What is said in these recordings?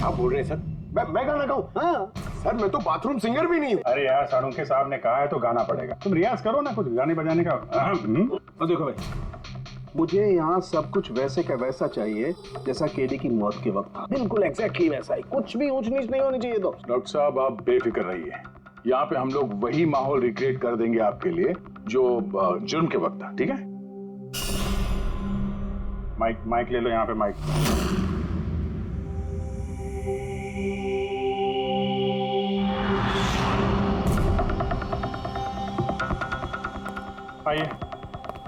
क्या बोल रहे हैं सर? मैं गाना गाऊं? हाँ सर, मैं तो बाथरूम सिंगर भी नहीं हूँ। अरे यार, सालुंखे साहब ने कहा है तो गाना पड़ेगा। तुम रियाज करो ना कुछ गाने बजाने का। तो देखो भाई, मुझे यहाँ सब कुछ वैसे का वैसा चाहिए जैसा केडी की मौत के वक्त था। बिल्कुल एग्जैक्टली वैसा ही, कुछ भी ऊंच नीच नहीं होनी चाहिए। तो डॉक्टर साहब आप बेफिक्र रहिए, यहाँ पे हम लोग वही माहौल रिक्रिएट कर देंगे आपके लिए जो जुर्म के वक्त था। ठीक है? माइक ले लो, यहाँ पे माइक। आइए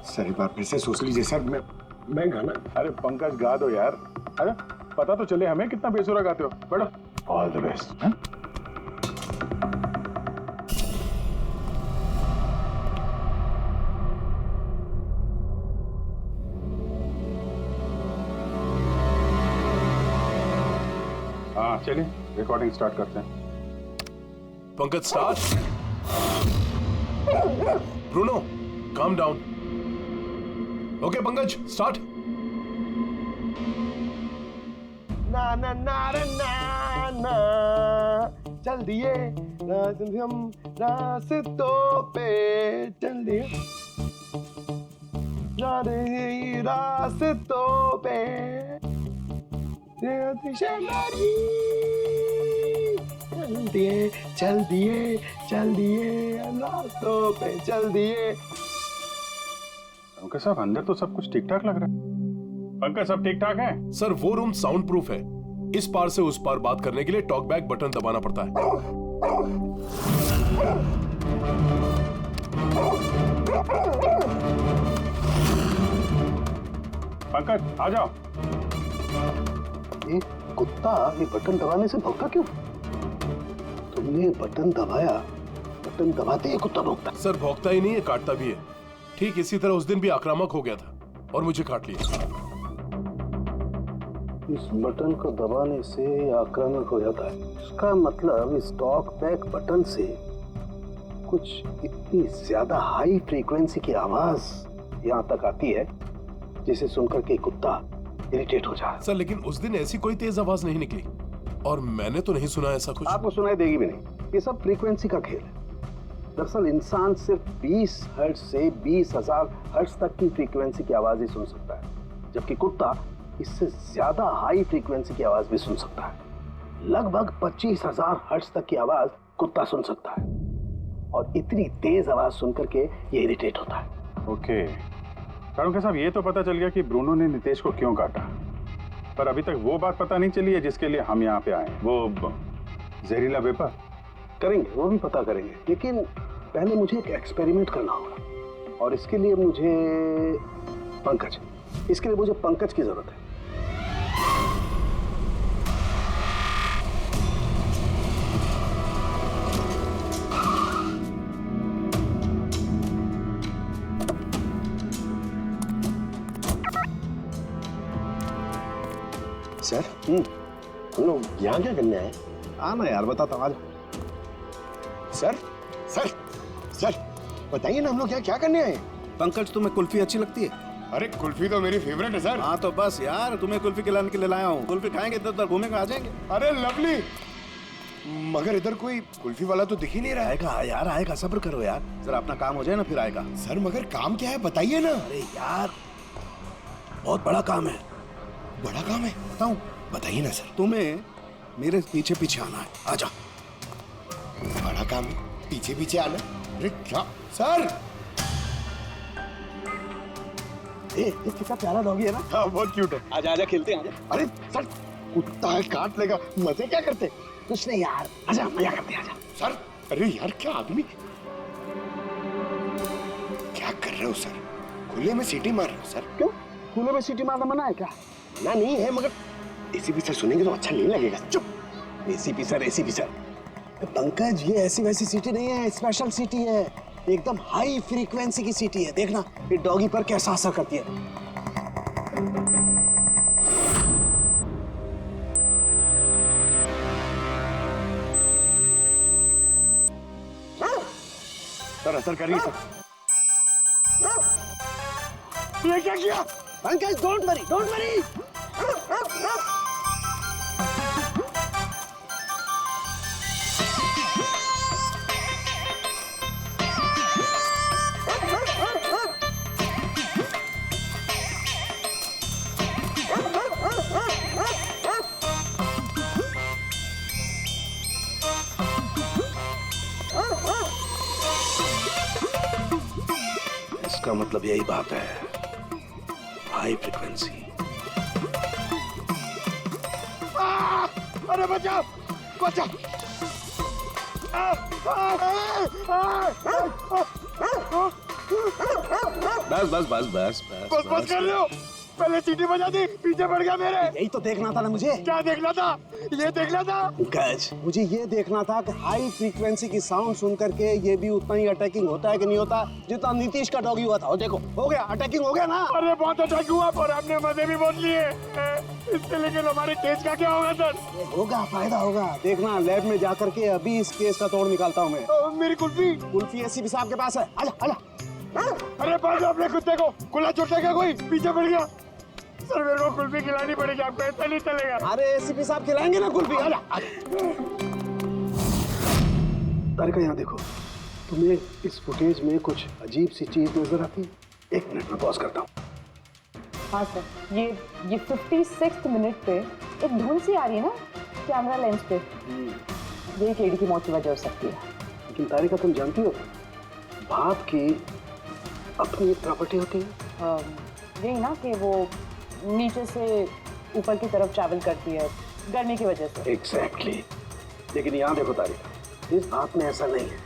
सर एक बार फिर से सोच लीजिए सर, मैं गाना। अरे पंकज गा दो यार। अरे पता तो चले हमें कितना बेसुरा गाते हो। बैठो। All the best. हाँ चलिए रिकॉर्डिंग स्टार्ट करते हैं। Pankaj start. Bruno calm down. Okay Pankaj start. ना ना ना रे ना ना, चल दिए हम रास्तों पे, चल दिए रास्तों पे, चल दिए रास्तों पे, चल दिए। पंकज साहब अंदर तो सब कुछ ठीक ठाक लग रहा है। पंकज सब ठीक ठाक है? सर वो रूम साउंड प्रूफ है। इस पार से उस पार बात करने के लिए टॉक बैक बटन दबाना पड़ता है। पंकज आ जाओ। ये कुत्ता ये बटन दबाने से भौंका क्यों? तुमने बटन दबाया, बटन दबाते ही कुत्ता भौंकता। सर भौंकता ही नहीं है, काटता भी है। ठीक इसी तरह उस दिन भी आक्रामक हो गया था और मुझे काट लिया। इस बटन को दबाने से आक्रामक हो जाता है। इसका मतलब इस टॉक बैक बटन से कुछ इतनी ज्यादा हाई फ्रीक्वेंसी की आवाज यहाँ तक आती है जिसे सुनकर के कुत्ता इरिटेट हो जाए। सर लेकिन उस दिन ऐसी कोई तेज आवाज नहीं निकली और मैंने तो नहीं सुना ऐसा कुछ। आपको सुनाई देगी भी नहीं। ये सब फ्रीक्वेंसी का खेल है। दरअसल इंसान सिर्फ 20 हर्ट्ज से 20,000 हर्ट्ज तक की फ्रीक्वेंसी की आवाज ही सुन सकता है, जबकि कुत्ता इससे ज्यादा हाई फ्रीक्वेंसी की आवाज भी सुन सकता है। लगभग 25,000 हर्ट्ज तक की आवाज कुत्ता सुन सकता है और इतनी तेज आवाज सुनकर के ये इरिटेट होता है। ओके सालुंखे साहब, ये तो पता चल गया कि ब्रूनो ने नितेश को क्यों काटा, पर अभी तक वो बात पता नहीं चली है जिसके लिए हम यहाँ पे आए। वो जहरीला वेपर करेंगे, वो भी पता करेंगे, लेकिन पहले मुझे एक एक्सपेरिमेंट करना होगा और इसके लिए मुझे पंकज की जरूरत है। सर हम लोग यहाँ क्या करने आए? आना यार, बताता हूँ। आज सर सर सर बताइए ना, हम लोग यहाँ क्या करने आए? पंकज तुम्हें कुल्फी अच्छी लगती है? अरे कुल्फी तो मेरी फेवरेट है सर। हाँ तो बस यार, तुम्हें कुल्फी खिलाने के लिए लाया हूँ। कुल्फी खाएंगे इधर उधर घूमेंगे, आ जाएंगे। अरे लवली, मगर इधर कोई कुल्फी वाला तो दिख ही नहीं रहा है। आएगा यार आएगा, सब्र करो यार, जरा अपना काम हो जाए ना फिर आएगा। सर मगर काम क्या है बताइए ना। अरे यार बहुत बड़ा काम है। बड़ा काम है? बताऊँ? बताइए ना सर। तुम्हें मेरे पीछे पीछे आना है, आजा। बड़ा काम है, पीछे पीछे आना? अरे क्या सर? ये कितना प्यारा डॉगी है ना। हाँ बहुत क्यूट है। आजा आजा, खेलते हैं आजा। अरे सर कुत्ता है, काट लेगा। मजे क्या करते? कुछ नहीं यार, आजा मजा करते हैं, आजा। सर अरे यार क्या आदमी, क्या कर रहे हो सर? खुले में सीटी मार रहे हो सर? क्यों, खुले में सीटी मारना मना है क्या? मना नहीं है, मगर एसीपी सर सुनेंगे तो अच्छा नहीं लगेगा। चुप। एसीपी सर पंकज, ये ऐसी वैसी सीटी नहीं है, स्पेशल सीटी है, एकदम हाई फ्रीक्वेंसी की सीटी है। देखना ये डॉगी पर कैसा असर करती है। सर असर करिए सर। ये क्या किया? Pankaj don't worry, don't worry. इसका मतलब यही बात है, हाई फ्रीक्वेंसी। अरे बचाओ बचाओ। बस बस बस बस बस बस कर रहे हो, पहले सीटी बजा दी, पीछे पड़ गया मेरे। यही तो देखना था ना मुझे। क्या देखना था? ये देखना था। पंकज, मुझे ये देखना था कि हाई फ्रीक्वेंसी की साउंड सुन करके ये भी उतना ही अटैकिंग होता है कि नहीं होता जितना नीतीश का डॉगी हुआ था। और देखो हो गया, अटैकिंग हो गया ना। अरे बहुत अटैक हुआ पर हमने मजे भी बहुत लिए। इससे लेकिन हमारे केस का क्या होगा सर? होगा, फायदा होगा। देखना लैब में जाकर के अभी इस केस का तोड़ निकालता हूँ मैं। मेरी कुल्फी। कुल्फी एसीपी साहब के पास है, आजा आजा। अरे बाजू अपने कुत्ते को, खुला छोटा क्या कोई पीछे पड़ गया। सर मेरे को कुल्फी खिलानी पड़ेगी, आपको ऐसा नहीं चलेगा। अरे एसीपी साहब खिलाएंगे ना कुल्फी, आजा तारिका। यहाँ देखो, तुम्हें इस फुटेज में कुछ अजीब सी चीज नजर आती है? एक मिनट में पॉज करता हूँ। हाँ सर, ये 56 मिनट पे एक धुन सी आ रही है ना कैमरा लेंस पे, ये केडी की मौत की वजह हो सकती है। लेकिन तारिका तुम जानती हो भाप की अपनी एक प्रॉपर्टी होती है। यही ना कि वो नीचे से ऊपर की तरफ ट्रैवल करती है गर्मी की वजह से। एग्जैक्टली। लेकिन यहाँ देखो तारिका, इस भाप में ऐसा नहीं है।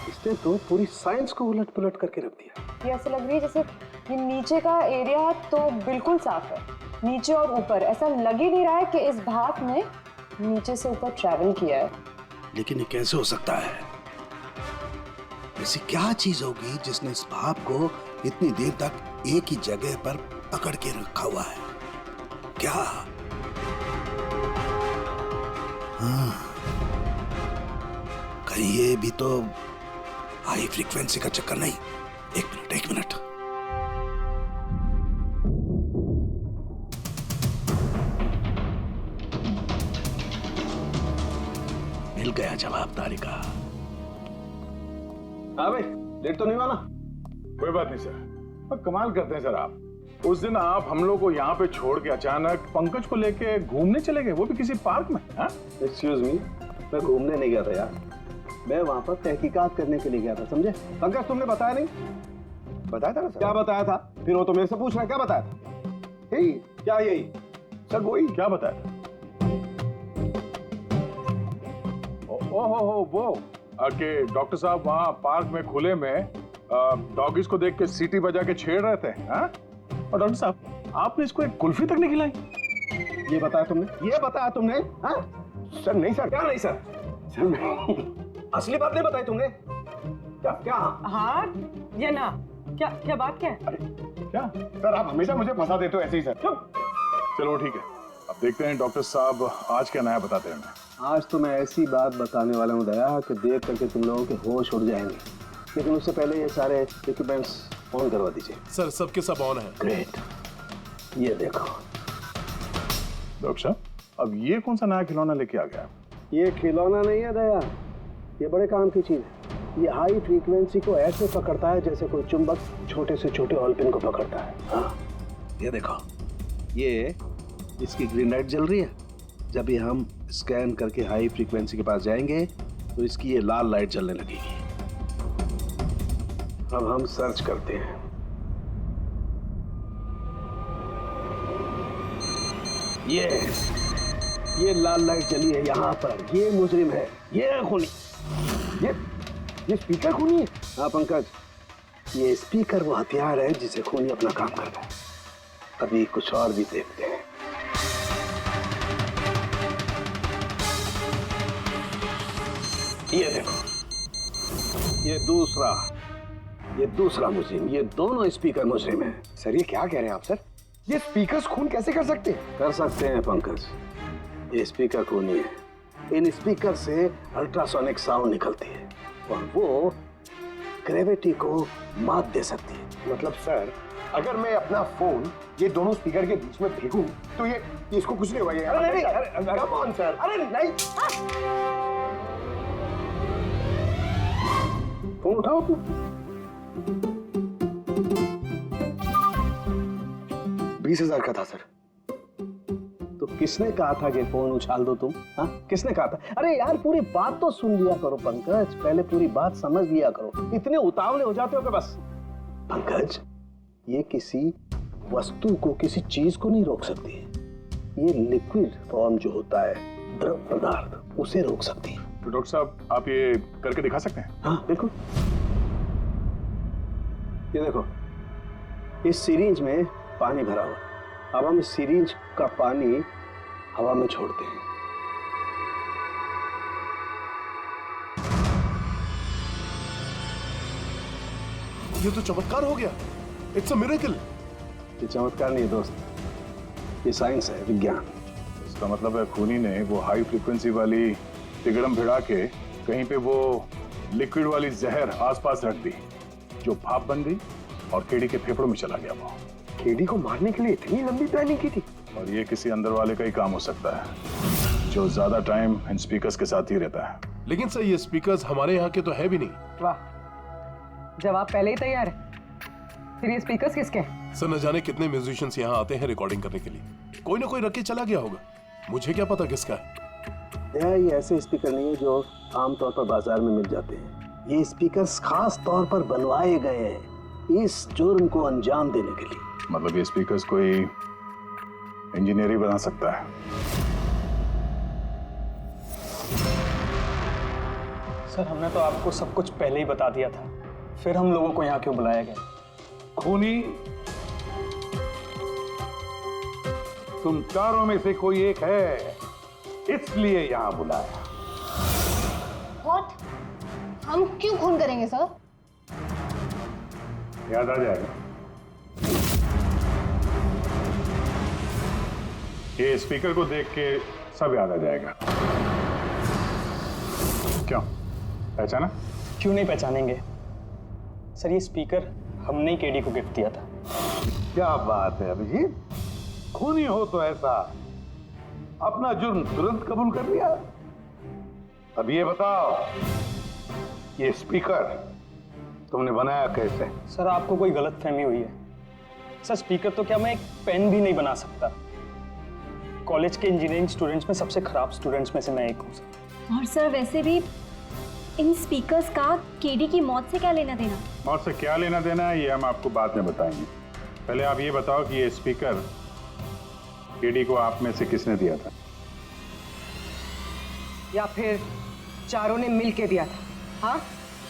इसने तो पूरी साइंस को उलट पुलट करके रख दिया। ये ऐसा लग रही है जैसे ये नीचे का एरिया तो बिल्कुल साफ है, नीचे और ऊपर ऐसा लग ही नहीं रहा है कि इस भाप ने नीचे से ऊपर ट्रैवल किया है। लेकिन ये कैसे हो सकता है? ऐसी क्या चीज होगी जिसने इस भाप को इतनी देर तक एक ही जगह पर पकड़ के रखा हुआ है? क्या? हाँ, कहीं ये भी तो हाई फ्रीक्वेंसी का चक्कर नहीं? एक मिनट। मिल गया जवाब तारिका। हाँ भाई, लेट तो नहीं हुआ ना? कोई बात नहीं सर, पर कमाल करते हैं सर आप। उस दिन आप हम लोग को यहाँ पे छोड़ के अचानक पंकज को लेके घूमने चले गए, वो भी किसी पार्क में। एक्सक्यूज मी, मैं घूमने नहीं गया था यार, मैं वहां पर तहकीकात करने के लिए गया था, समझे? पंकज तुमने बताया नहीं? बताया था ना सर। क्या बताया था? फिर वो तो मेरे से पूछ रहा है, क्या बताया था? यही क्या यही? सर, वही। क्या बताया? ओहो वो कि डॉक्टर साहब वहाँ पार्क में खुले में डॉगीज को देख के सीटी बजा के छेड़ रहे थे। हाँ? और डॉक्टर साहब आपने इसको एक कुल्फी तक नहीं खिलाई। ये बताया तुमने? ये बताया तुमने? हाँ? सर नहीं सर। क्या नहीं सर? सर नहीं। असली बात नहीं बताई तुमने? क्या क्या? हाँ या ना? क्या बात क्या है? क्या सर आप हमेशा मुझे फंसा देते हो ऐसे ही सर। चुप। चलो ठीक है, अब देखते हैं डॉक्टर साहब आज क्या नया बताते हैं हमें। आज तो मैं ऐसी बात बताने वाला हूँ दया कि देख करके तुम लोगों के होश उड़ जाएंगे। लेकिन उससे पहले ये सारे इक्विपमेंट्स ऑन करवा दीजिए। सर सबके सब ऑन है। ग्रेट। ये देखो। डॉक्टर साहब अब ये कौन सा नया खिलौना लेके आ गया? ये खिलौना नहीं है दया, ये बड़े काम की चीज है। ये हाई फ्रीक्वेंसी को ऐसे पकड़ता है जैसे कोई चुंबक छोटे से छोटे ऑलपिन को पकड़ता है। हाँ, ये देखो, ये इसकी ग्रीन लाइट जल रही है। जब ये हम स्कैन करके हाई फ्रीक्वेंसी के पास जाएंगे तो इसकी ये लाल लाइट जलने लगेगी। अब हम सर्च करते हैं। ये लाल लाइट जली है यहाँ पर। ये मुजरिम है, ये खूनी। ये स्पीकर खूनी है? हाँ पंकज, ये स्पीकर वो हथियार है जिसे खूनी अपना काम करता है। अभी कुछ और भी देखते हैं। ये देखो, ये दूसरा मुजरिम। ये दोनों स्पीकर मुजरिम है। सर ये क्या कह रहे हैं आप सर? ये स्पीकर्स खून कैसे कर सकते हैं? कर सकते हैं पंकज, ये स्पीकर खूनी है। इन स्पीकर से अल्ट्रासोनिक साउंड निकलती है और वो ग्रेविटी को मात दे सकती है। मतलब सर अगर मैं अपना फोन ये दोनों स्पीकर के बीच में फेंकूं तो ये इसको कुछ नहीं होगा। ये अरे नहीं, कम ऑन सर। अरे नहीं, फोन उठाओ तू। 20,000 का था सर। तो किसने कहा था कि फोन उछाल दो तुम? हाँ, किसने कहा था? अरे यार पूरी बात तो सुन लिया करो पंकज, पहले पूरी बात समझ लिया करो। इतने उतावले हो जाते हो कि बस पंकज, ये किसी वस्तु को, किसी चीज को नहीं रोक सकती है। ये लिक्विड फॉर्म जो होता है, द्रव पदार्थ, उसे रोक सकती है। तो डॉक्टर साहब, आप ये करके दिखा सकते हैं? हाँ बिल्कुल। ये देखो, इस सिरिंज में पानी भरा हुआ। अब हम इस सिरिंज का पानी हवा में छोड़ते हैं। ये तो चमत्कार हो गया। It's a miracle. ये चमत्कार नहीं दोस्त, ये साइंस है, विज्ञान। इसका मतलब है खूनी ने वो हाई फ्रीक्वेंसी वाली तिगड़म भिड़ा के कहीं पे वो लिक्विड वाली जहर आसपास रख दी, जो भाप बन गई और केडी के फेफड़ों में चला गया। वो केडी को मारने के लिए इतनी लंबी प्लानिंग की थी। और ये किसी अंदर वाले का ही काम हो सकता है, जो ज्यादा टाइम इन स्पीकर्स के साथ ही रहता है। लेकिन सर, ये स्पीकर्स हमारे यहाँ के तो है भी नहीं। वाह, जवाब पहले ही तैयार है। फिर ये स्पीकर्स किसके हैं? सर, न जाने कितने म्यूजिशियंस यहाँ आते हैं रिकॉर्डिंग करने के लिए। कोई ना कोई रख के चला गया होगा। मुझे क्या पता किसका है। ये ऐसे स्पीकर नहीं है जो आमतौर पर बाजार में मिल जाते हैं। ये स्पीकर्स खास तौर पर बनवाए गए हैं इस जुर्म को अंजाम देने के लिए। मतलब ये स्पीकर्स कोई इंजीनियर ही बना सकता है। सर, हमने तो आपको सब कुछ पहले ही बता दिया था, फिर हम लोगों को यहाँ क्यों बुलाया गया? खूनी तुम चारों में से कोई एक है, इसलिए यहां बुलाया। What? हम क्यों खून करेंगे सर? याद आ जाएगा। ये स्पीकर को देख के सब याद आ जाएगा। क्यों, पहचाना? क्यों नहीं पहचानेंगे सर, ये स्पीकर हमने ही केडी को गिफ्ट दिया था। क्या बात है अभिजीत, खूनी हो तो ऐसा अपना जुर्म तुरंत कबूल कर लिया। अब ये बताओ, ये स्पीकर तुमने बनाया कैसे? सर, आपको कोई गलतफहमी हुई है। सर, स्पीकर तो क्या मैं एक पेन भी नहीं बना सकता। कॉलेज के इंजीनियरिंग स्टूडेंट्स में सबसे खराब स्टूडेंट्स में से मैं एक हूँ। और सर, वैसे भी इन स्पीकर्स का केडी की मौत से क्या लेना देना? मौत से क्या लेना देना है, ये हम आपको बाद में बताएंगे। पहले आप ये बताओ कि ये स्पीकर केडी को आप में से किसने दिया था? या फिर चारों ने मिल के दिया था? हाँ,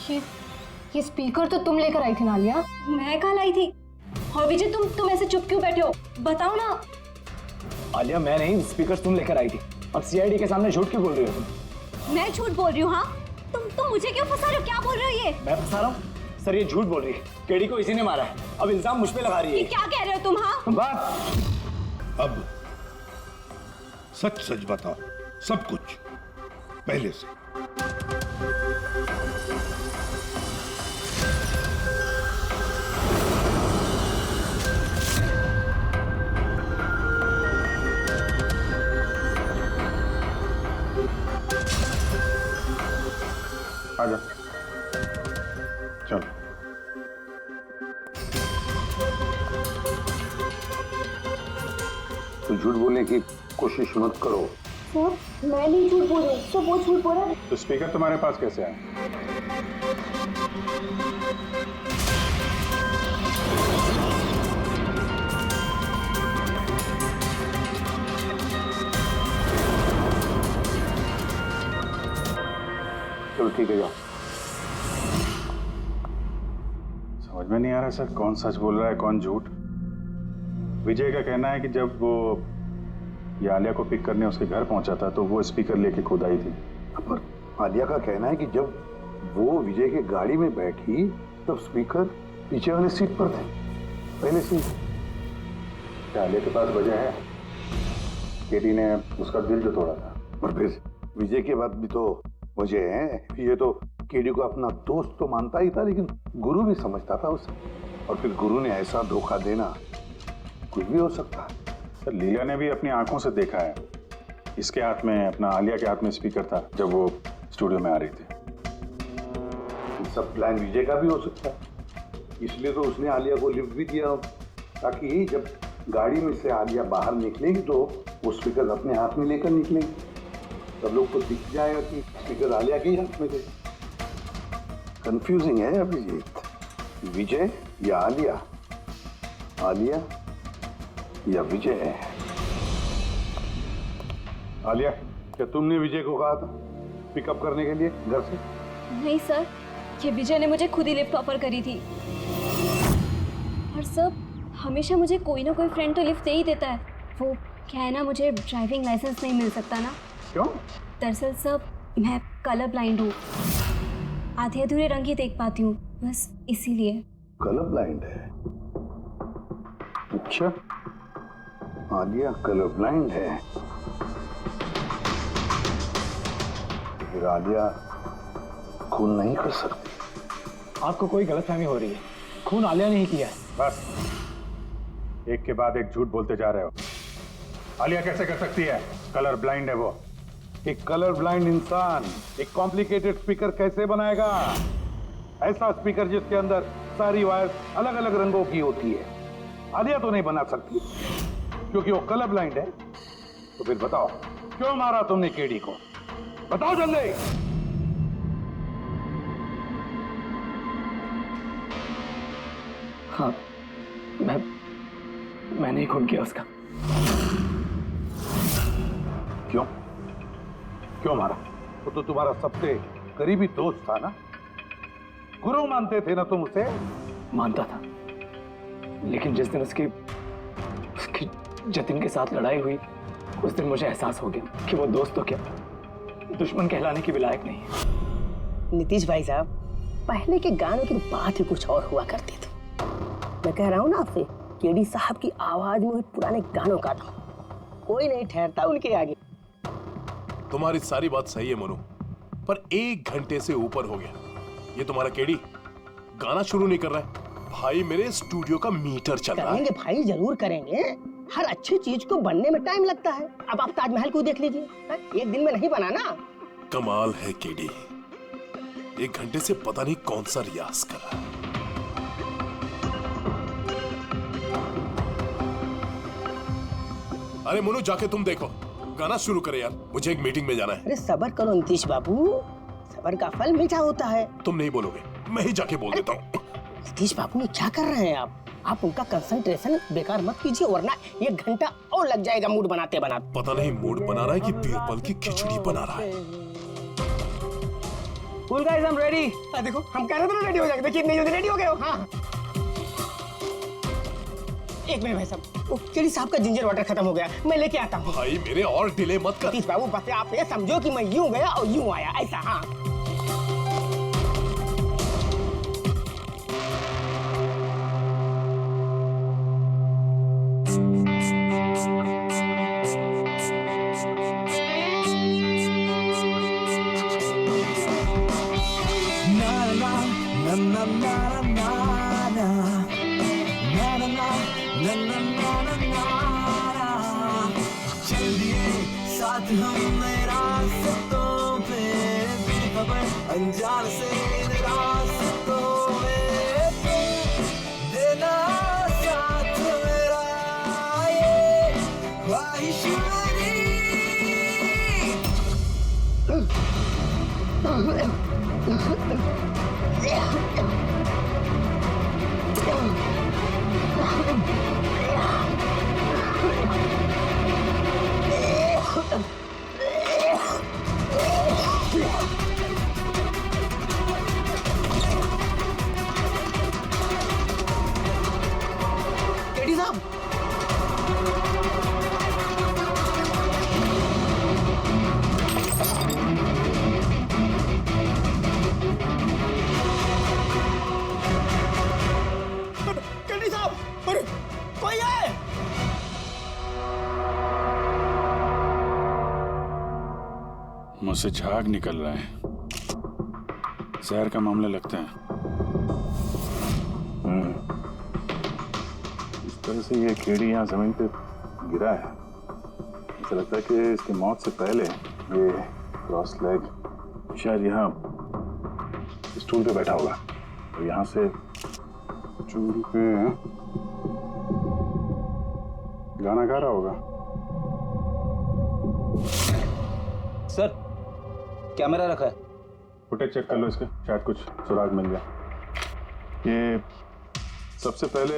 ये स्पीकर तो तुम लेकर आई थी ना आलिया? मैं कहाँ लाई थी? और विजय, तुम ऐसे चुप क्यों बैठे हो? बताओ ना। आलिया, मैं नहीं, स्पीकर तुम लेकर आई थी। अब सीआईडी के सामने झूठ क्यों बोल रही हो तुम? मैं झूठ बोल रही हूँ? हाँ, तुम मुझे क्यों फंसा रहे हो? क्या बोल रहे हो ये? मैं फंसा रहा हूँ? सर, ये झूठ बोल रही है। केडी को इसी ने मारा है। अब इल्जाम मुझ पे लगा रही है। क्या कह रहे हो तुम? हाँ, बात अब सच सच बताओ, सब कुछ पहले से। आजा, चलो। तो झूठ बोलने की कोशिश मत करो। सर, मैं नहीं झूठ बोल रही, सब वो झूठ बोल रहा है। तो स्पीकर तुम्हारे पास कैसे आया? चलो ठीक है, जाओ। समझ में नहीं आ रहा सर, कौन सच बोल रहा है कौन झूठ। विजय का कहना है कि जब वो ये आलिया को पिक करने उसके घर पहुंचा था तो वो स्पीकर लेके खुद आई थी। पर आलिया का कहना है कि जब वो विजय के गाड़ी में बैठी तब स्पीकर पीछे वाले सीट पर थे, पहले से। क्या आलिया के पास वजह है? केडी ने उसका दिल जो तोड़ा था। और फिर विजय के बाद भी तो वजह है। ये तो केडी को अपना दोस्त तो मानता ही था, लेकिन गुरु भी समझता था उसे। और फिर गुरु ने ऐसा धोखा देना, कुछ भी हो सकता है। सर, लीला ने भी अपनी आंखों से देखा है, इसके हाथ में, अपना आलिया के हाथ में स्पीकर था जब वो स्टूडियो में आ रही थी। ये सब प्लान विजय का भी हो सकता है, इसलिए तो उसने आलिया को लिफ्ट भी दिया, ताकि जब गाड़ी में से आलिया बाहर निकलेगी तो वो स्पीकर अपने हाथ में लेकर निकलेगी। सब लोग को दिख जाएगा कि स्पीकर आलिया के हाथ में थे। कंफ्यूजिंग है अभिजीत। विजय या आलिया, आलिया या विजय? आलिया, क्या तुमने विजय को कहा था पिकअप करने के लिए घर से? नहीं सर, ये विजय ने मुझे खुद ही लिफ्ट ऑफर करी थी। और सर, हमेशा मुझे कोई ना कोई फ्रेंड तो लिफ्ट दे ही देता है। वो क्या है ना, मुझे ड्राइविंग लाइसेंस नहीं मिल सकता ना। क्यों? दरअसल सर, मैं कलर ब्लाइंड हूँ, आधे अधूरे रंग ही देख पाती हूँ, बस इसीलिए। कलर ब्लाइंड है? अच्छा, आलिया कलर ब्लाइंड है। फिर आलिया खून नहीं कर सकती। आपको कोई गलतफहमी हो रही है, खून आलिया ने ही किया है। बस, एक के बाद एक झूठ बोलते जा रहे हो। आलिया कैसे कर सकती है? कलर ब्लाइंड है वो। एक कलर ब्लाइंड इंसान एक कॉम्प्लिकेटेड स्पीकर कैसे बनाएगा? ऐसा स्पीकर जिसके अंदर सारी वायर अलग अलग रंगों की होती है। आलिया तो नहीं बना सकती क्योंकि वो कलर ब्लाइंड है। तो फिर बताओ, क्यों मारा तुमने केडी को? बताओ जल्दी। हाँ, मैंने ही खून किया उसका। क्यों? क्यों मारा? वो तो तुम्हारा सबसे करीबी दोस्त था ना? गुरु मानते थे ना तुम उसे? मानता था, लेकिन जिस दिन उसकी जतिन के साथ लड़ाई हुई, उस दिन मुझे एहसास हो गया कि वो दोस्त तो क्या, दुश्मन कहलाने की भी लायक नहीं है। नीतीश भाई साहब, पहले के गानों की बात ही कुछ और हुआ करती थी। मैं कह रहा हूँ ना आपसे, केडी साहब की आवाज में पुराने गानों का था, कोई नहीं ठहरता उनके आगे। तुम्हारी सारी बात सही है मोनू, पर 1 घंटे से ऊपर हो गया, ये तुम्हारा केडी गाना शुरू नहीं कर रहा है। भाई, मेरे स्टूडियो का मीटर चल रहा है। करेंगे भाई, जरूर करेंगे। हर अच्छी चीज को बनने में टाइम लगता है। अब आप ताजमहल को देख लीजिए, एक दिन में नहीं बना ना। कमाल है केडी, 1 घंटे से पता नहीं कौन सा रियाज कर रहा है। अरे मोनू, जाके तुम देखो, गाना शुरू करे यार, मुझे एक मीटिंग में जाना है। अरे सबर करो नीतीश बाबू, सबर का फल मीठा होता है। तुम नहीं बोलोगे, मैं ही जाके बोल देता हूँ। नीतीश बाबू, ने क्या कर रहे हैं आप उनका कंसंट्रेशन बेकार मत कीजिए, वरना 1 घंटा और लग जाएगा मूड बनाते बनाते। पता नहीं मूड बना रहा है कि बीरबल की खिचड़ी बना रहा है। Cool guys, I'm ready। देखो, हम कह रहे थे ना रेडी हो जाएंगे, देखिए इतनी जल्दी रेडी हो गए हो। हाँ, एक मिनट भाई साहब, वो केडी साहब का जिंजर वाटर खत्म हो गया, मैं लेके आता हूँ। भाई मेरे और डिले मत कर। नीतीश बाबू, बस आप ये समझो कि मैं यूं गया और यूं आया, ऐसा। हाँ, अनजान से रास्तों में देना साथ मेरा, ये ख्वाहिश केडी साहब, केडी साहब, अरे कोई है? मुझसे झाग निकल रहा है, जहर का मामला लगता है। इस तरह से ये केडी यहाँ जमीन पे गिरा है, ऐसा लगता है कि इसकी मौत से पहले ये क्रॉस लेग शायद यहाँ स्टूल पे बैठा होगा और यहाँ से स्टूल पे गाना गा रहा होगा। सर, कैमरा रखा है, फुटेज चेक कर लो इसके, शायद कुछ सुराग मिल जाए। ये सबसे पहले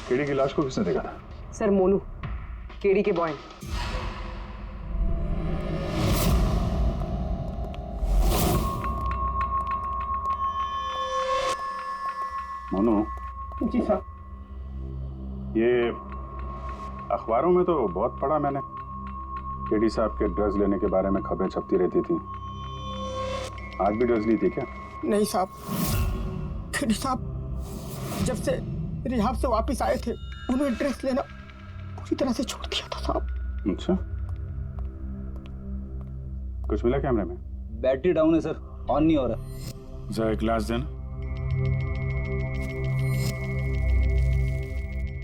केडी की लाश को किसने देखा था? सर मोनू, केडी के बॉय। मोनू। जी साहब। ये अखबारों में तो बहुत पढ़ा मैंने, केडी साहब के ड्रग्स लेने के बारे में खबरें छपती रहती थी। आज भी ड्रग्स ली थी क्या? नहीं साहब, केडी साहब जब से रिहाब से वापस आए थे उन्होंने ड्रग्स लेना पूरी तरह से छोड़ दिया था साहब। अच्छा, कुछ मिला कैमरे में? बैटरी डाउन है सर, ऑन नहीं हो रहा। जरा एक ग्लास देना।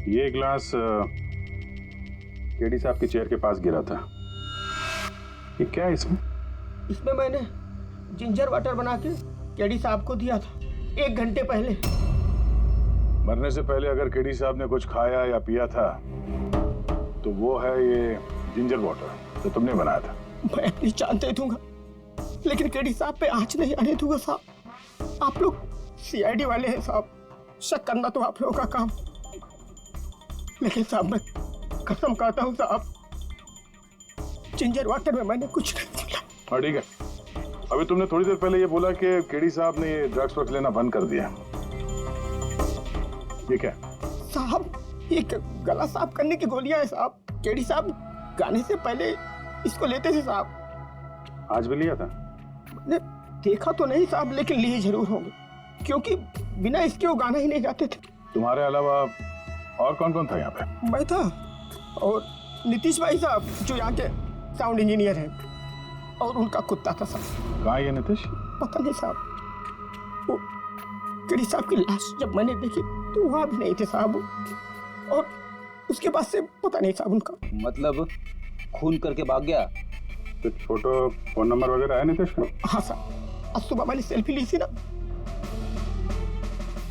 ये ग्लास केडी साहब की चेयर के पास गिरा था। ये क्या है इसमें? इसमें मैंने जिंजर वाटर बना के केडी साहब को दिया था 1 घंटे पहले। मरने से पहले अगर केडी साहब ने कुछ खाया या पिया था तो वो है ये जिंजर वाटर जो तुमने बनाया था। मैं अपनी जान दे दूंगा लेकिन केडी साहब पे आंच नहीं आने दूंगा साहब। आप लोग सीआईडी वाले हैं साहब, शक करना तो आप लोगों का काम, लेकिन साहब मैं कसम खाता हूँ साहब, जिंजर वाटर में मैंने कुछ नहीं किया। हाँ ठीक है, अभी तुमने थोड़ी देर पहले ये बोला कि केडी साहब ने ये ड्रग्स वग्स लेना बंद कर दिया। ये क्या? साहब ये गला साफ करने की गोलियां हैं साहब। केडी साहब गाने से पहले इसको लेते थे साहब। आज भी लिया था? मैंने देखा तो नहीं साहब, लेकिन लिए जरूर होंगे क्योंकि बिना इसके वो गाना ही नहीं गाते थे। तुम्हारे अलावा और कौन कौन था यहाँ पे? मैं था और नीतीश भाई साहब जो यहाँ के साउंड इंजीनियर हैं, और उनका कुत्ता था साहब। कहाँ ये नीतीश? पता नहीं साहब, वो केडी साहब की लाश जब मैंने देखी तो वहाँ भी नहीं थे साहब, और उसके बाद से पता नहीं साहब उनका। मतलब खून करके भाग गया? कुछ फोटो फोन नंबर वगैरह है नीतीश का? हाँ साहब, आज सुबह मैंने सेल्फी ली थी ना,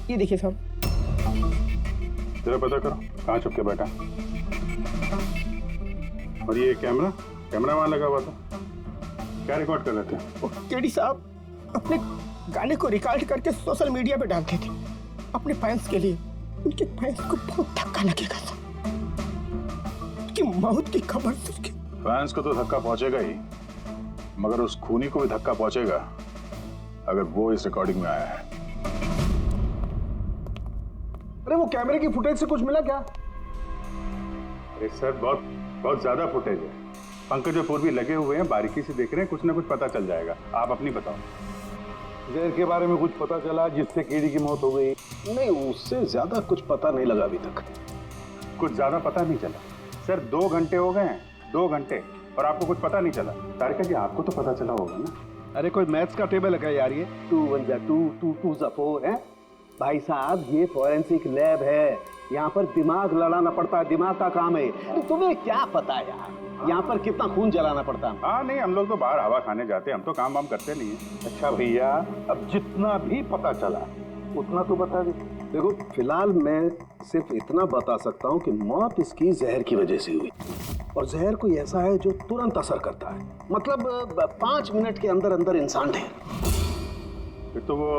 ये देखिए साहब। जरा पता करो कहाँ छुप के बैठा। और ये कैमरा वहां लगा हुआ था, क्या रिकॉर्ड कर रहे थे? केडी साहब अपने गाने को रिकॉर्ड करके सोशल मीडिया पे डालते थे अपने फैंस के लिए। उनके फैंस को बहुत धक्का लगेगा साहब, उनकी मौत की खबर सुन के। फैंस को तो धक्का पहुंचेगा ही, मगर उस खूनी को भी धक्का पहुंचेगा अगर वो इस रिकॉर्डिंग में आया है। अरे वो कैमरे की फुटेज से कुछ मिला क्या? अरे सर बहुत ज्यादा फुटेज है। पंकज और पूर्वी लगे हुए हैं, बारीकी से देख रहे हैं, कुछ ना कुछ पता चल जाएगा। आप अपनी बताओ। जहर के बारे में कुछ पता चला जिससे केडी की मौत हो गई? नहीं, उससे ज्यादा कुछ पता नहीं लगा अभी तक। कुछ ज्यादा पता नहीं चला सर, 2 घंटे हो गए हैं, 2 घंटे, और आपको कुछ पता नहीं चला। तारिका जी आपको तो पता चला होगा ना? अरे कोई मैथ्स का टेबल है यार? ये 2 1 जा 2 2 2 जा 4 है भाई साहब। ये फॉरेंसिक लैब है, यहाँ पर दिमाग लड़ाना पड़ता है, दिमाग का काम है। तुम्हें क्या पता यार यहाँ पर कितना खून जलाना पड़ता है? हाँ नहीं, हम लोग तो बाहर हवा खाने जाते हैं, हम तो काम वाम करते नहीं है। अच्छा भैया, अब जितना भी पता चला उतना तो बता दे। देखो फिलहाल मैं सिर्फ इतना बता सकता हूँ कि मौत इसकी जहर की वजह से हुई, और जहर कोई ऐसा है जो तुरंत असर करता है, मतलब 5 मिनट के अंदर अंदर इंसान ढेर। फिर तो वो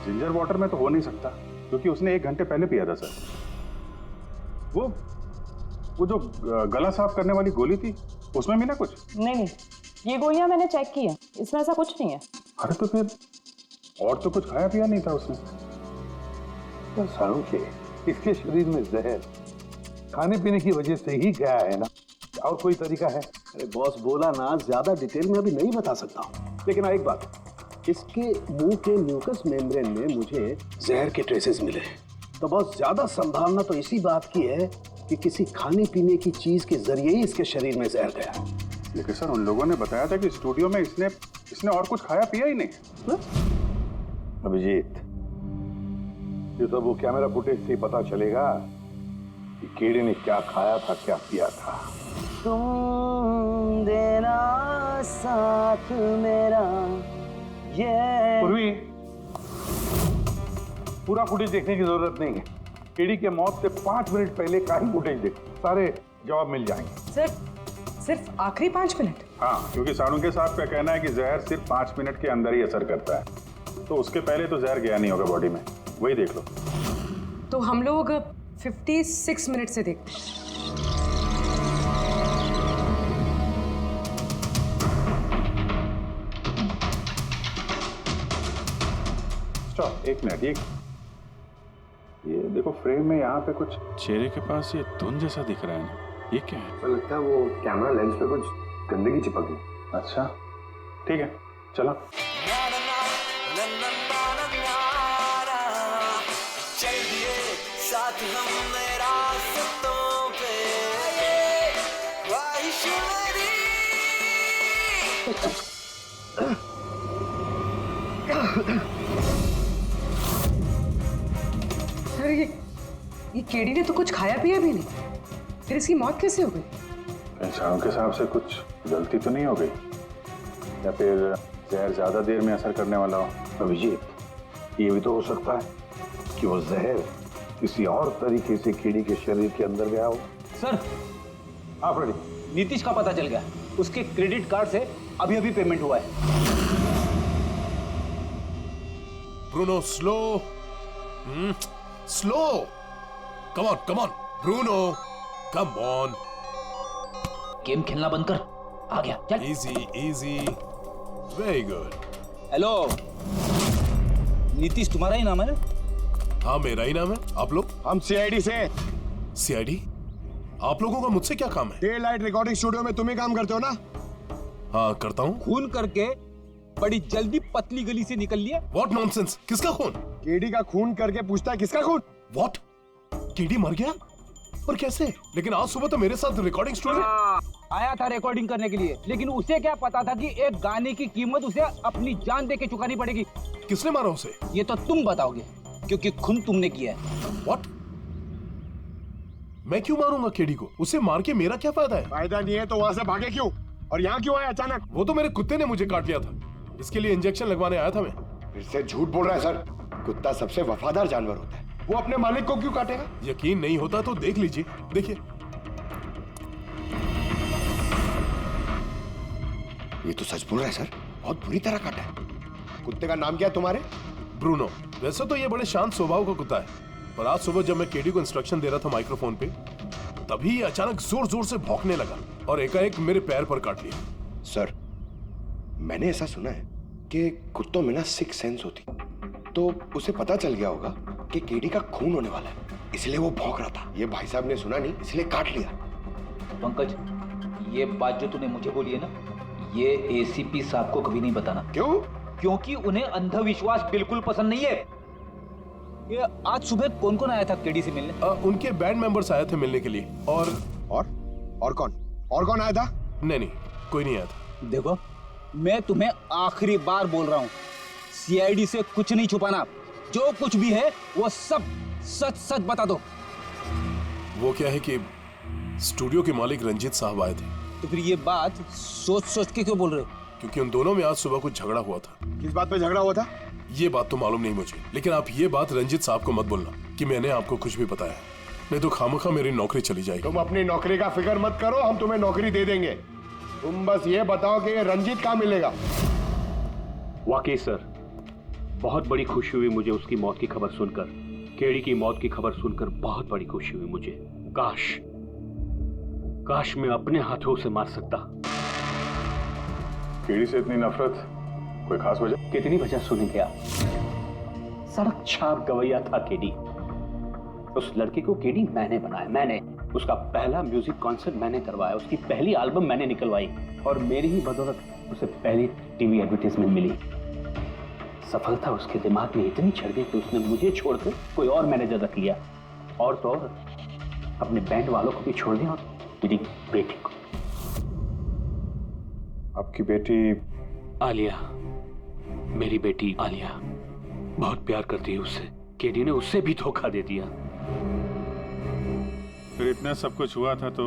जिंजर वाटर में तो हो नहीं सकता, क्योंकि उसने 1 घंटे पहले पिया था सर। वो जो गला साफ करने वाली गोली थी उसमें मिला कुछ? नहीं, ये गोलियां मैंने चेक की है, इसमें ऐसा कुछ नहीं है। अरे तो फिर और तो कुछ खाया पिया नहीं था उसने? तो सारू के इसके शरीर में जहर खाने पीने की वजह से ही गया है ना, और कोई तरीका है? अरे बॉस बोला ना, ज्यादा डिटेल में अभी नहीं बता सकता हूँ, लेकिन एक बात, इसके मुंह के म्यूकस मेम्ब्रेन में मुझे जहर के ट्रेसेस मिले हैं। तो बहुत ज्यादा संभावना तो इसी बात की है कि किसी खाने पीने की चीज के जरिए ही इसके शरीर में जहर गया। लेकिन सर उन लोगों ने बताया था कि स्टूडियो में इसने और कुछ खाया पिया ही नहीं। अभिजीत, ये तो वो कैमरा फुटेज से ही पता चलेगा कि केडी ने क्या खाया था, क्या पिया था। तुम देना साथ मेरा, ये पूर्वी, पूरा फुटेज देखने की जरूरत नहीं है। केडी के मौत से 5 मिनट पहले का ही फुटेज देख, सारे जवाब मिल जाएंगे। सर सिर्फ आखिरी 5 मिनट? हाँ, क्योंकि सारुंगे साहब का कहना है कि जहर सिर्फ 5 मिनट के अंदर ही असर करता है, तो उसके पहले तो जहर गया नहीं होगा बॉडी में। वही देख लो। तो हम लोग 56 मिनट से देखते हैं। स्टॉप, एक मिनट। ये देखो फ्रेम में यहाँ पे कुछ चेहरे के पास ये धुन जैसा दिख रहा है ना, ये क्या है? मुझे लगता है वो कैमरा लेंस पे कुछ गंदगी चिपक गई। अच्छा ठीक है, चलो। चल दिए साथ हम रास्तों पे, ख्वाहिश मेरी। सर ये केडी ने तो कुछ खाया पिया भी नहीं, फिर इसकी मौत कैसे हो गई? इंसानों के हिसाब से कुछ गलती तो नहीं हो गई, या फिर जहर ज्यादा देर में असर करने वाला हो? अभिजीत, ये भी तो हो सकता है कि वो जहर किसी और तरीके से कीड़ी के शरीर के अंदर गया हो। सर, हाँ फ्रेडी, नीतीश का पता चल गया। उसके क्रेडिट कार्ड से अभी अभी पेमेंट हुआ है। Bruno slow, slow, come on Bruno, come on. Game खेलना बंद कर, आ गया, चल। Easy, very good. Hello, Nitish तुम्हारा ही नाम है? हाँ मेरा ही नाम है। आप लोग? हम सीआईडी से। सीआईडी? आप लोगों का मुझसे क्या काम है? डे लाइट रिकॉर्डिंग स्टूडियो में तुम ही काम करते हो ना? हाँ करता हूँ। खून करके बड़ी जल्दी पतली गली से निकल लिया। What nonsense? किसका खून? केडी का खून करके पूछता है किसका खून? What? केडी मर गया? पर कैसे? लेकिन आज सुबह तो मेरे साथ रिकॉर्डिंग स्टूडियो आया था रिकॉर्डिंग करने के लिए, लेकिन उसे क्या पता था कि एक गाने की कीमत उसे अपनी जान दे के चुकानी पड़ेगी। किसने मारा उसे? ये तो तुम बताओगे, क्योंकि खून तुमने किया है। What? मैं क्यों मारूंगा केडी को? उसे मार के मेरा क्या फायदा है? फायदा नहीं है तो वहाँ से भागे क्यों? और यहाँ क्यों आए अचानक? वो तो मेरे कुत्ते ने मुझे काट लिया था, इसके लिए इंजेक्शन लगवाने आया था मैं। फिर से झूठ बोल रहा है सर। कुत्ता सबसे वफादार जानवर होता है, वो अपने मालिक को क्यों काटेगा? यकीन नहीं होता तो देख लीजिए, देखिए। ये तो सच बोल रहा है सर, बहुत बुरी तरह काटा है। कुत्ते का नाम क्या है तुम्हारे? ब्रूनो। वैसे तो ये बड़े शांत स्वभाव का कुत्ता है, पर आज सुबह जब मैं केडी को इंस्ट्रक्शन दे रहा था माइक्रोफोन पे, तभी ये अचानक जोर जोर से भौंकने लगा और एकाएक मेरे पैर पर काट लिया। सर, मैंने ऐसा सुना है कि कुत्तों में ना सिक्स सेंस होती, तो उसे पता चल गया होगा कि केडी का खून होने वाला है, इसलिए वो भौंक रहा था। ये भाई साहब ने सुना नहीं, इसलिए काट लिया। पंकज, ये बात जो तूने मुझे बोली है ना, ये एसीपी साहब को कभी नहीं बताना। क्यों? क्योंकि उन्हें अंधविश्वास बिल्कुल पसंद नहीं है। ये आज सुबह कौन कौन आया था केडी से मिलने? उनके बैंड मेंबर्स आए थे मिलने के लिए। और कौन आया था? नहीं, कोई नहीं आया था। देखो, मैं तुम्हें आखिरी बार बोल रहा हूँ, सीआईडी से कुछ नहीं छुपाना। जो कुछ भी है वो सब सच सच बता दो। वो क्या है कि स्टूडियो के मालिक रंजीत साहब आए थे। तो फिर ये बात सोच सोच के क्यों बोल रहे हो? क्योंकि उन दोनों में आज सुबह कुछ झगड़ा हुआ था। किस बात पे झगड़ा हुआ था? ये बात तो मालूम नहीं मुझे, लेकिन आप ये बात रंजीत साहब को मत बोलना कि मैंने आपको कुछ भी बताया, नहीं तो खामखा मेरी नौकरी चली जाएगी। तुम अपनी नौकरी का फिक्र मत करो, हम तुम्हें नौकरी दे देंगे। तुम बस ये बताओ कि ये रंजीत कहाँ मिलेगा। वाकई सर, बहुत बड़ी खुशी हुई मुझे उसकी मौत की खबर सुनकर। केडी की मौत की खबर सुनकर बहुत बड़ी खुशी हुई मुझे। काश मैं अपने हाथों से मार सकता। केडी से इतनी नफरत, कोई खास वजह? कितनी वजह सुनेंगे आप? सड़क छाप गवैया था केडी। उस लड़के को केडी मैंने बनाया, मैंने उसका पहला म्यूजिक कॉन्सर्ट मैंने करवाया, उसकी पहली एल्बम मैंने निकलवाई, और मेरी ही बदौलत उसे पहली टीवी एडवर्टाइजमेंट मिली। सफलता उसके दिमाग में इतनी चढ़ गई कि उसने मुझे छोड़कर कोई और मैनेजर रख लिया, और तो और अपने बैंड वालों को भी छोड़ दिया, और मेरी बेटी को। आपकी बेटी आलिया, मेरी बेटी आलिया बहुत प्यार करती है उससे। केडी ने उससे भी धोखा दे दिया। फिर इतना सब कुछ हुआ था तो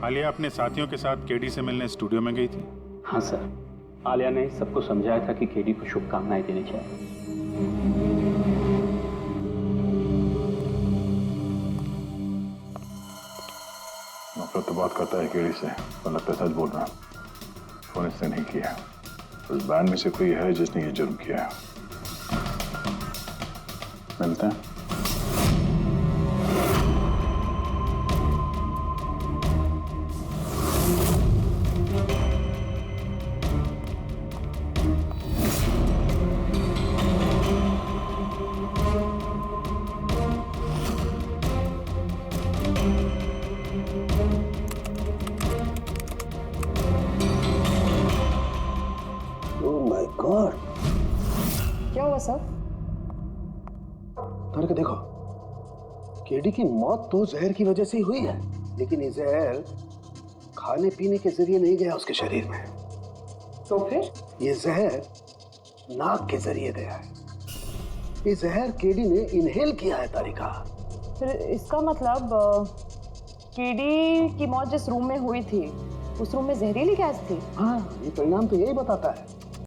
आलिया अपने साथियों के साथ केडी से मिलने स्टूडियो में गई थी? हाँ सर, आलिया ने सबको समझाया था कि केडी को शुभकामनाएं देनी चाहिए। नफरत तो बात करता है केडी से, पर लगता है सच बोल रहा। फोन इसने नहीं किया। उस बैंड में से कोई है जिसने ये जुर्म किया है। मिलते हैं। ओह माय गॉड, क्या हुआ सर? करके देखो, केडी की मौत तो जहर की वजह से ही हुई है, लेकिन ये जहर खाने पीने के जरिए नहीं गया उसके शरीर में। तो फिर? ये जहर नाक के जरिए गया है। ये जहर केडी ने इनहेल किया है तारिका। फिर इसका मतलब केडी की मौत जिस रूम में हुई थी उस रूम में जहरीली गैस थी? हाँ, ये परिणाम तो यही बताता है।